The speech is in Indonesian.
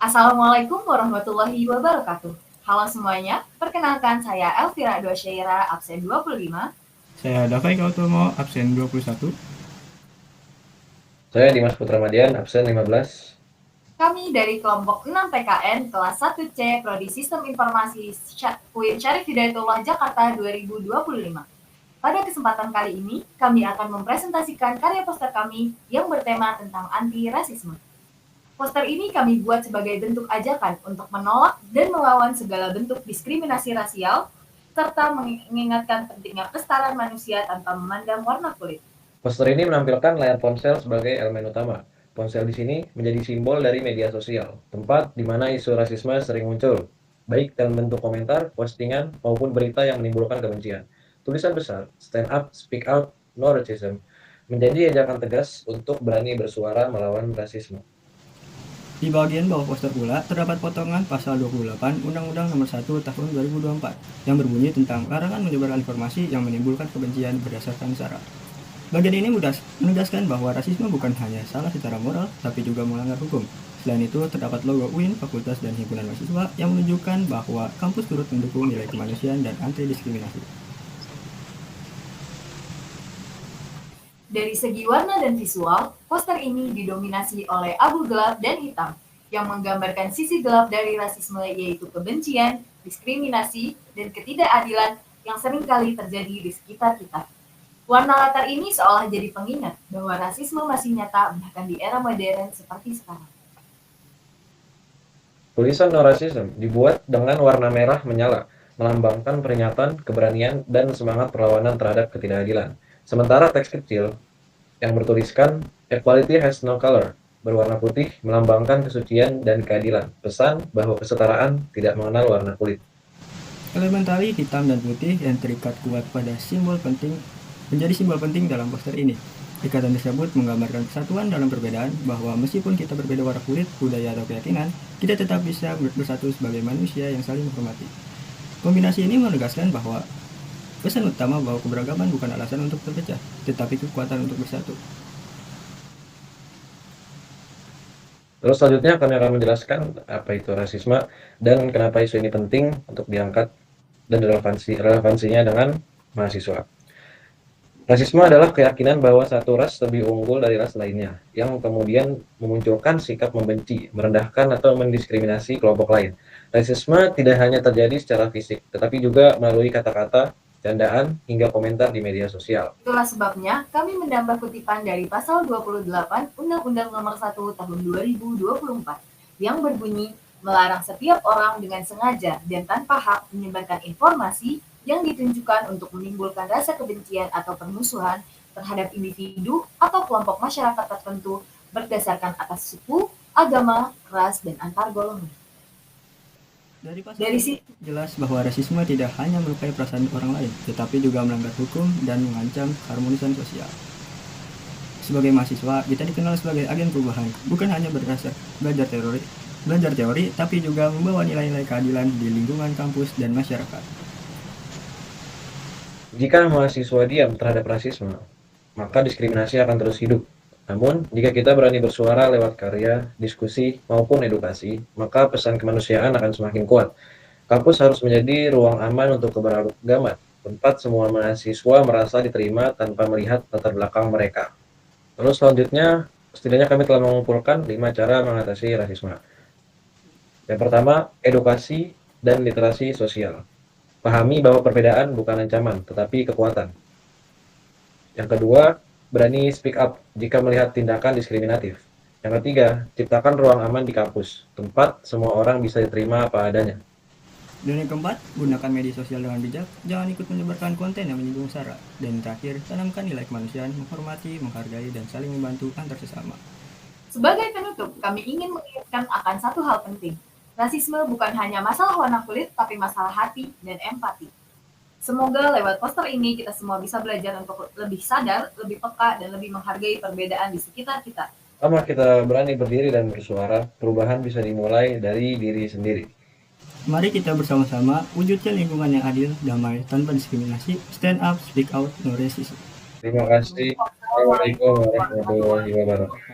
Assalamualaikum warahmatullahi wabarakatuh. Halo semuanya, perkenalkan saya Elvira Dosyaira, absen 25. Saya Dafai Kautomo, absen 21. Saya Dimas Putra Madian, absen 15. Kami dari kelompok 6 PKN kelas 1C Prodi Sistem Informasi UIN Syarif Hidayatullah Jakarta 2025. Pada kesempatan kali ini, kami akan mempresentasikan karya poster kami yang bertema tentang anti-rasisme. Poster ini kami buat sebagai bentuk ajakan untuk menolak dan melawan segala bentuk diskriminasi rasial, serta mengingatkan pentingnya kesetaraan manusia tanpa memandang warna kulit. Poster ini menampilkan layar ponsel sebagai elemen utama. Ponsel di sini menjadi simbol dari media sosial, tempat di mana isu rasisme sering muncul, baik dalam bentuk komentar, postingan, maupun berita yang menimbulkan kebencian. Tulisan besar, stand up, speak out, no racism, menjadi ajakan tegas untuk berani bersuara melawan rasisme. Di bagian bawah poster pula terdapat potongan pasal 28 Undang-Undang Nomor 1 Tahun 2024 yang berbunyi tentang larangan menyebarkan informasi yang menimbulkan kebencian berdasarkan sara. Bagian ini menegaskan bahwa rasisme bukan hanya salah secara moral, tapi juga melanggar hukum. Selain itu, terdapat logo UIN, fakultas dan himpunan mahasiswa yang menunjukkan bahwa kampus turut mendukung nilai kemanusiaan dan anti diskriminasi. Dari segi warna dan visual, poster ini didominasi oleh abu gelap dan hitam, yang menggambarkan sisi gelap dari rasisme yaitu kebencian, diskriminasi, dan ketidakadilan yang seringkali terjadi di sekitar kita. Warna latar ini seolah jadi pengingat bahwa rasisme masih nyata bahkan di era modern seperti sekarang. Tulisan no racism dibuat dengan warna merah menyala, melambangkan peringatan, keberanian, dan semangat perlawanan terhadap ketidakadilan. Sementara teks kecil yang bertuliskan equality has no color berwarna putih melambangkan kesucian dan keadilan. Pesan bahwa kesetaraan tidak mengenal warna kulit. Elemen tali hitam dan putih yang terikat kuat pada simbol penting menjadi simbol penting dalam poster ini. Ikatan tersebut menggambarkan kesatuan dalam perbedaan, bahwa meskipun kita berbeda warna kulit, budaya, atau keyakinan, kita tetap bisa bersatu sebagai manusia yang saling menghormati. Kombinasi ini menegaskan bahwa pesan utama bahwa keberagaman bukan alasan untuk terpecah, tetapi kekuatan untuk bersatu. Terus selanjutnya kami akan menjelaskan apa itu rasisme dan kenapa isu ini penting untuk diangkat dan relevansinya dengan mahasiswa. Rasisme adalah keyakinan bahwa satu ras lebih unggul dari ras lainnya, yang kemudian memunculkan sikap membenci, merendahkan, atau mendiskriminasi kelompok lain. Rasisme tidak hanya terjadi secara fisik, tetapi juga melalui kata-kata, candaan, hingga komentar di media sosial. Itulah sebabnya kami menambah kutipan dari pasal 28 Undang-Undang Nomor 1 Tahun 2024 yang berbunyi melarang setiap orang dengan sengaja dan tanpa hak menyebarkan informasi yang ditunjukkan untuk menimbulkan rasa kebencian atau permusuhan terhadap individu atau kelompok masyarakat tertentu berdasarkan atas suku, agama, ras, dan antar golongan. Dari pasal ini jelas bahwa rasisme tidak hanya melukai perasaan orang lain, tetapi juga melanggar hukum dan mengancam keharmonisan sosial. Sebagai mahasiswa, kita dikenal sebagai agen perubahan, bukan hanya belajar teori, tapi juga membawa nilai-nilai keadilan di lingkungan kampus dan masyarakat. Jika mahasiswa diam terhadap rasisme, maka diskriminasi akan terus hidup. Namun, jika kita berani bersuara lewat karya, diskusi, maupun edukasi, maka pesan kemanusiaan akan semakin kuat. Kampus harus menjadi ruang aman untuk keberagaman, tempat semua mahasiswa merasa diterima tanpa melihat latar belakang mereka. Terus selanjutnya, setidaknya kami telah mengumpulkan 5 cara mengatasi rasisme. Yang pertama, edukasi dan literasi sosial. Pahami bahwa perbedaan bukan ancaman, tetapi kekuatan. Yang kedua, berani speak up jika melihat tindakan diskriminatif. Yang ketiga, ciptakan ruang aman di kampus, tempat semua orang bisa diterima apa adanya. Dan yang keempat, gunakan media sosial dengan bijak, jangan ikut menyebarkan konten yang menyinggung sara. Dan yang terakhir, tanamkan nilai kemanusiaan, menghormati, menghargai, dan saling membantu antar sesama. Sebagai penutup, kami ingin mengingatkan akan satu hal penting. Rasisme bukan hanya masalah warna kulit, tapi masalah hati dan empati. Semoga lewat poster ini kita semua bisa belajar untuk lebih sadar, lebih peka, dan lebih menghargai perbedaan di sekitar kita. Sama kita berani berdiri dan bersuara, perubahan bisa dimulai dari diri sendiri. Mari kita bersama-sama wujudkan lingkungan yang adil, damai, tanpa diskriminasi. Stand up, speak out, no racism. Terima kasih. Assalamualaikum warahmatullahi wabarakatuh.